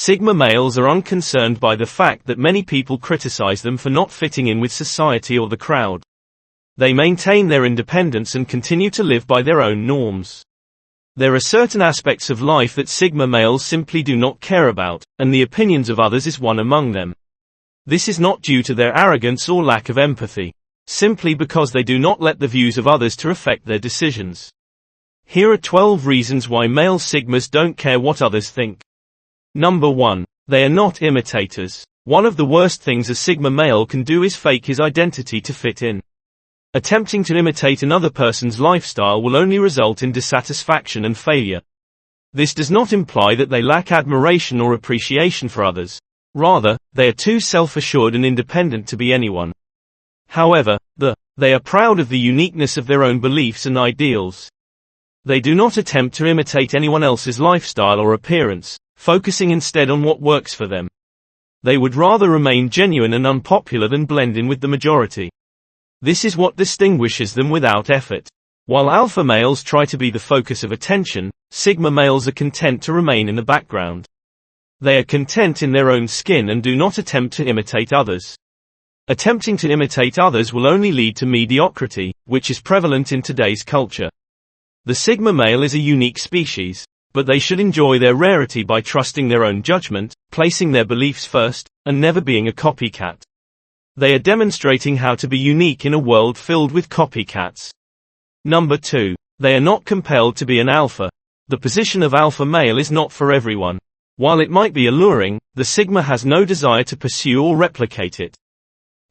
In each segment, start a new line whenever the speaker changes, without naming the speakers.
Sigma males are unconcerned by the fact that many people criticize them for not fitting in with society or the crowd. They maintain their independence and continue to live by their own norms. There are certain aspects of life that Sigma males simply do not care about, and the opinions of others is one among them. This is not due to their arrogance or lack of empathy, simply because they do not let the views of others to affect their decisions. Here are 12 reasons why male Sigmas don't care what others think. Number 1. They are not imitators. One of the worst things a Sigma male can do is fake his identity to fit in. Attempting to imitate another person's lifestyle will only result in dissatisfaction and failure. This does not imply that they lack admiration or appreciation for others. Rather, they are too self-assured and independent to be anyone. However, they are proud of the uniqueness of their own beliefs and ideals. They do not attempt to imitate anyone else's lifestyle or appearance, focusing instead on what works for them. They would rather remain genuine and unpopular than blend in with the majority. This is what distinguishes them without effort. While alpha males try to be the focus of attention, Sigma males are content to remain in the background. They are content in their own skin and do not attempt to imitate others. Attempting to imitate others will only lead to mediocrity, which is prevalent in today's culture. The Sigma male is a unique species, but they should enjoy their rarity by trusting their own judgment, placing their beliefs first, and never being a copycat. They are demonstrating how to be unique in a world filled with copycats. Number 2. They are not compelled to be an alpha. The position of alpha male is not for everyone. While it might be alluring, the Sigma has no desire to pursue or replicate it.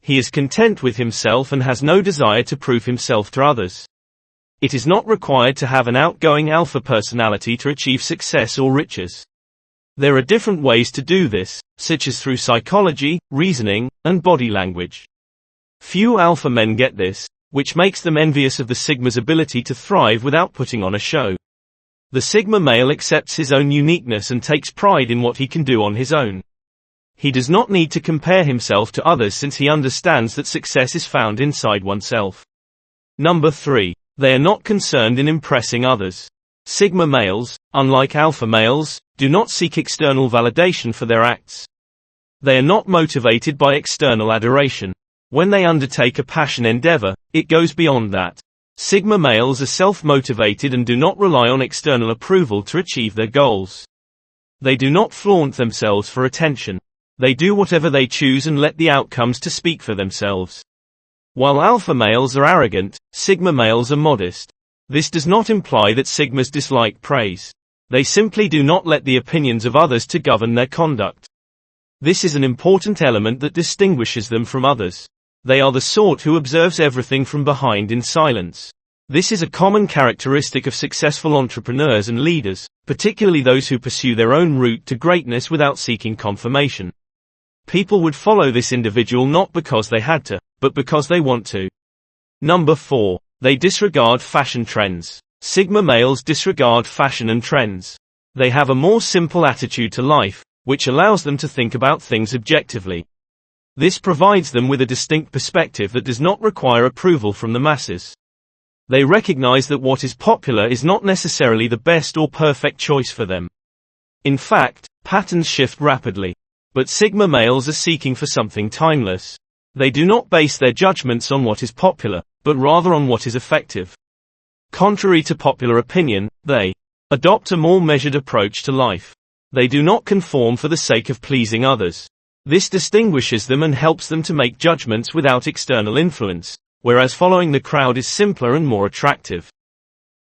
He is content with himself and has no desire to prove himself to others. It is not required to have an outgoing alpha personality to achieve success or riches. There are different ways to do this, such as through psychology, reasoning, and body language. Few alpha men get this, which makes them envious of the Sigma's ability to thrive without putting on a show. The Sigma male accepts his own uniqueness and takes pride in what he can do on his own. He does not need to compare himself to others since he understands that success is found inside oneself. Number 3. They are not concerned in impressing others. Sigma males, unlike alpha males, do not seek external validation for their acts. They are not motivated by external adoration. When they undertake a passion endeavor, it goes beyond that. Sigma males are self-motivated and do not rely on external approval to achieve their goals. They do not flaunt themselves for attention. They do whatever they choose and let the outcomes to speak for themselves. While alpha males are arrogant, Sigma males are modest. This does not imply that Sigmas dislike praise. They simply do not let the opinions of others to govern their conduct. This is an important element that distinguishes them from others. They are the sort who observes everything from behind in silence. This is a common characteristic of successful entrepreneurs and leaders, particularly those who pursue their own route to greatness without seeking confirmation. People would follow this individual not because they had to, but because they want to. Number 4. They disregard fashion trends. Sigma males disregard fashion and trends. They have a more simple attitude to life, which allows them to think about things objectively. This provides them with a distinct perspective that does not require approval from the masses. They recognize that what is popular is not necessarily the best or perfect choice for them. In fact, patterns shift rapidly. But Sigma males are seeking for something timeless. They do not base their judgments on what is popular, but rather on what is effective. Contrary to popular opinion, they adopt a more measured approach to life. They do not conform for the sake of pleasing others. This distinguishes them and helps them to make judgments without external influence, whereas following the crowd is simpler and more attractive.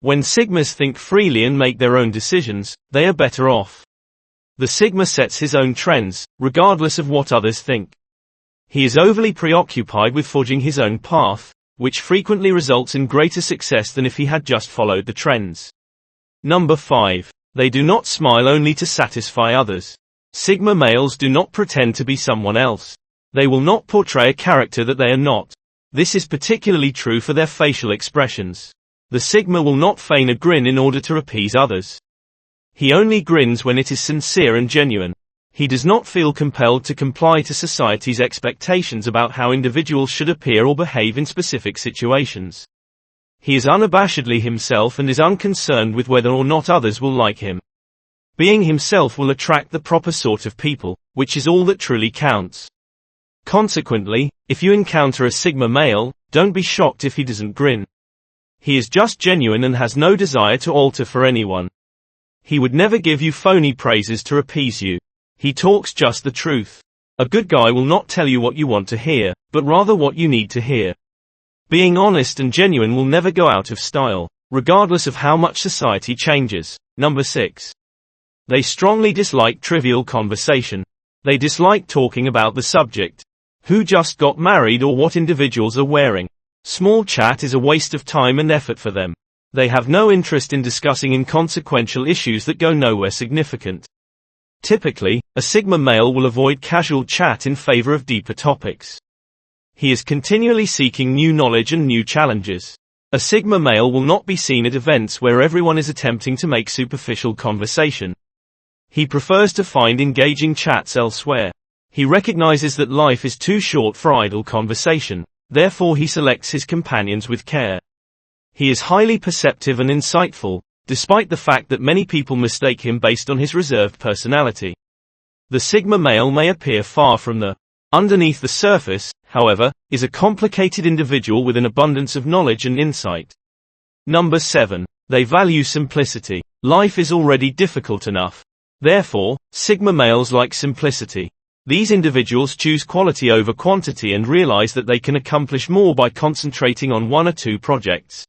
When Sigmas think freely and make their own decisions, they are better off. The Sigma sets his own trends, regardless of what others think. He is overly preoccupied with forging his own path, which frequently results in greater success than if he had just followed the trends. Number 5. They do not smile only to satisfy others. Sigma males do not pretend to be someone else. They will not portray a character that they are not. This is particularly true for their facial expressions. The Sigma will not feign a grin in order to appease others. He only grins when it is sincere and genuine. He does not feel compelled to comply to society's expectations about how individuals should appear or behave in specific situations. He is unabashedly himself and is unconcerned with whether or not others will like him. Being himself will attract the proper sort of people, which is all that truly counts. Consequently, if you encounter a Sigma male, don't be shocked if he doesn't grin. He is just genuine and has no desire to alter for anyone. He would never give you phony praises to appease you. He talks just the truth. A good guy will not tell you what you want to hear, but rather what you need to hear. Being honest and genuine will never go out of style, regardless of how much society changes. Number 6. They strongly dislike trivial conversation. They dislike talking about the subject. Who just got married or what individuals are wearing. Small chat is a waste of time and effort for them. They have no interest in discussing inconsequential issues that go nowhere significant. Typically, a Sigma male will avoid casual chat in favor of deeper topics. He is continually seeking new knowledge and new challenges. A Sigma male will not be seen at events where everyone is attempting to make superficial conversation. He prefers to find engaging chats elsewhere. He recognizes that life is too short for idle conversation, therefore he selects his companions with care. He is highly perceptive and insightful, despite the fact that many people mistake him based on his reserved personality. The Sigma male may appear far from the underneath the surface, however, is a complicated individual with an abundance of knowledge and insight. Number 7. They value simplicity. Life is already difficult enough. Therefore, Sigma males like simplicity. These individuals choose quality over quantity and realize that they can accomplish more by concentrating on one or two projects.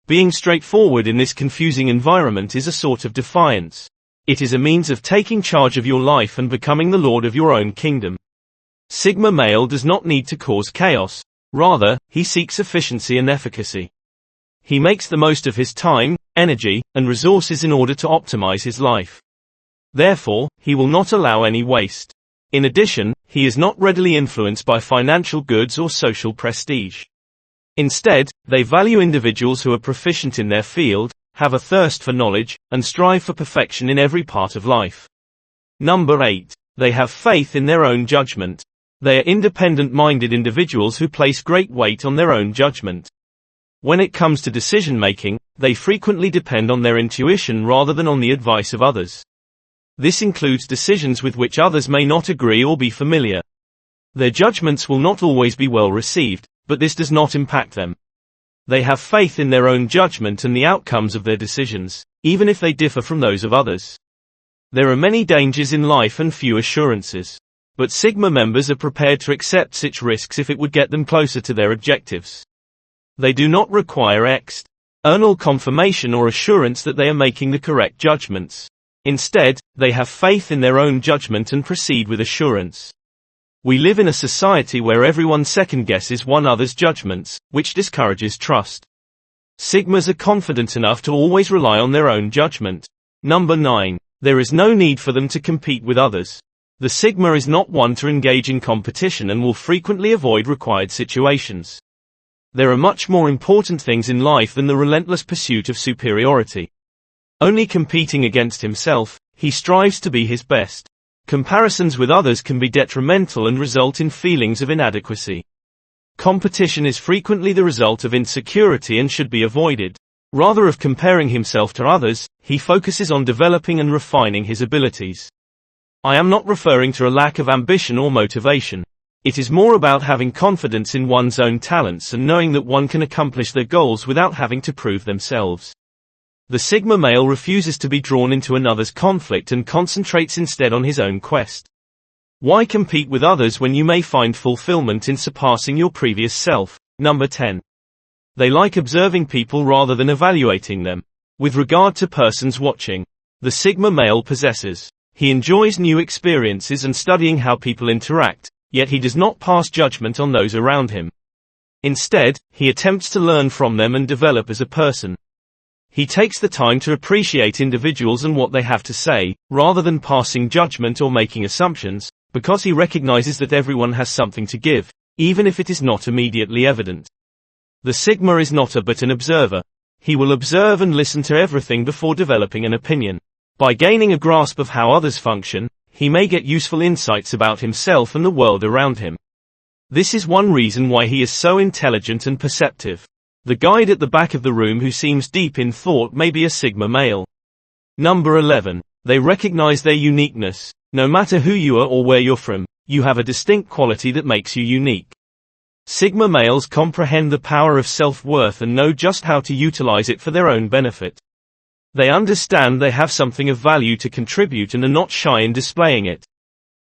Being straightforward in this confusing environment is a sort of defiance. It is a means of taking charge of your life and becoming the lord of your own kingdom. Sigma male does not need to cause chaos. Rather, he seeks efficiency and efficacy. He makes the most of his time, energy, and resources in order to optimize his life. Therefore, he will not allow any waste. In addition, he is not readily influenced by financial goods or social prestige. Instead, they value individuals who are proficient in their field, have a thirst for knowledge, and strive for perfection in every part of life. Number 8. They have faith in their own judgment. They are independent-minded individuals who place great weight on their own judgment. When it comes to decision-making, they frequently depend on their intuition rather than on the advice of others. This includes decisions with which others may not agree or be familiar. Their judgments will not always be well received, but this does not impact them. They have faith in their own judgment and the outcomes of their decisions, even if they differ from those of others. There are many dangers in life and few assurances. But Sigma members are prepared to accept such risks if it would get them closer to their objectives. They do not require external confirmation or assurance that they are making the correct judgments. Instead, they have faith in their own judgment and proceed with assurance. We live in a society where everyone second-guesses one other's judgments, which discourages trust. Sigmas are confident enough to always rely on their own judgment. Number 9. There is no need for them to compete with others. The Sigma is not one to engage in competition and will frequently avoid required situations. There are much more important things in life than the relentless pursuit of superiority. Only competing against himself, he strives to be his best. Comparisons with others can be detrimental and result in feelings of inadequacy. Competition is frequently the result of insecurity and should be avoided. Rather of comparing himself to others, he focuses on developing and refining his abilities. I am not referring to a lack of ambition or motivation. It is more about having confidence in one's own talents and knowing that one can accomplish their goals without having to prove themselves. The Sigma male refuses to be drawn into another's conflict and concentrates instead on his own quest. Why compete with others when you may find fulfillment in surpassing your previous self? Number 10. They like observing people rather than evaluating them. With regard to persons watching, the Sigma male possesses. He enjoys new experiences and studying how people interact, yet he does not pass judgment on those around him. Instead, he attempts to learn from them and develop as a person. He takes the time to appreciate individuals and what they have to say, rather than passing judgment or making assumptions, because he recognizes that everyone has something to give, even if it is not immediately evident. The Sigma is not but an observer. He will observe and listen to everything before developing an opinion. By gaining a grasp of how others function, he may get useful insights about himself and the world around him. This is one reason why he is so intelligent and perceptive. The guide at the back of the room who seems deep in thought may be a Sigma male. Number 11. They recognize their uniqueness. No matter who you are or where you're from, you have a distinct quality that makes you unique. Sigma males comprehend the power of self-worth and know just how to utilize it for their own benefit. They understand they have something of value to contribute and are not shy in displaying it.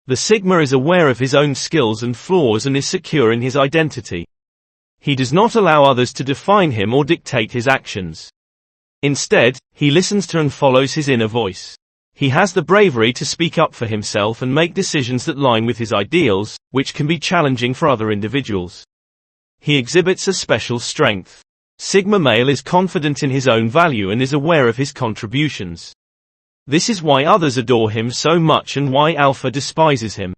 The Sigma is aware of his own skills and flaws and is secure in his identity. He does not allow others to define him or dictate his actions. Instead, he listens to and follows his inner voice. He has the bravery to speak up for himself and make decisions that line with his ideals, which can be challenging for other individuals. He exhibits a special strength. Sigma male is confident in his own value and is aware of his contributions. This is why others adore him so much and why Alpha despises him.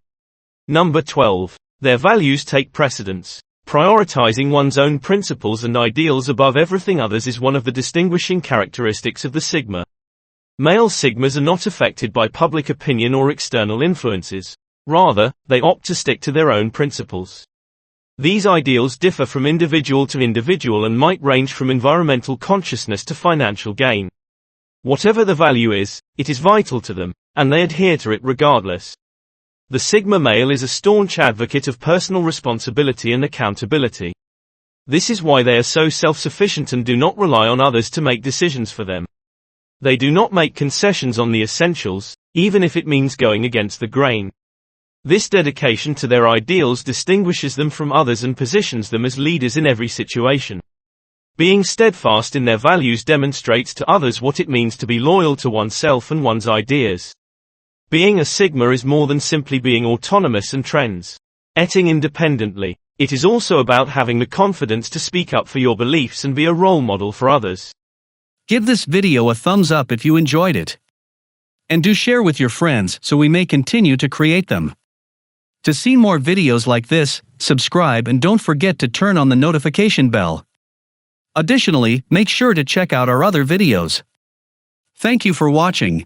Number 12. Their values take precedence. Prioritizing one's own principles and ideals above everything others is one of the distinguishing characteristics of the Sigma. Male Sigmas are not affected by public opinion or external influences. Rather, they opt to stick to their own principles. These ideals differ from individual to individual and might range from environmental consciousness to financial gain. Whatever the value is, it is vital to them, and they adhere to it regardless. The Sigma male is a staunch advocate of personal responsibility and accountability. This is why they are so self-sufficient and do not rely on others to make decisions for them. They do not make concessions on the essentials, even if it means going against the grain. This dedication to their ideals distinguishes them from others and positions them as leaders in every situation. Being steadfast in their values demonstrates to others what it means to be loyal to oneself and one's ideas. Being a Sigma is more than simply being autonomous and acting independently. It is also about having the confidence to speak up for your beliefs and be a role model for others.
Give this video a thumbs up if you enjoyed it. And do share with your friends so we may continue to create them. To see more videos like this, subscribe and don't forget to turn on the notification bell. Additionally, make sure to check out our other videos. Thank you for watching.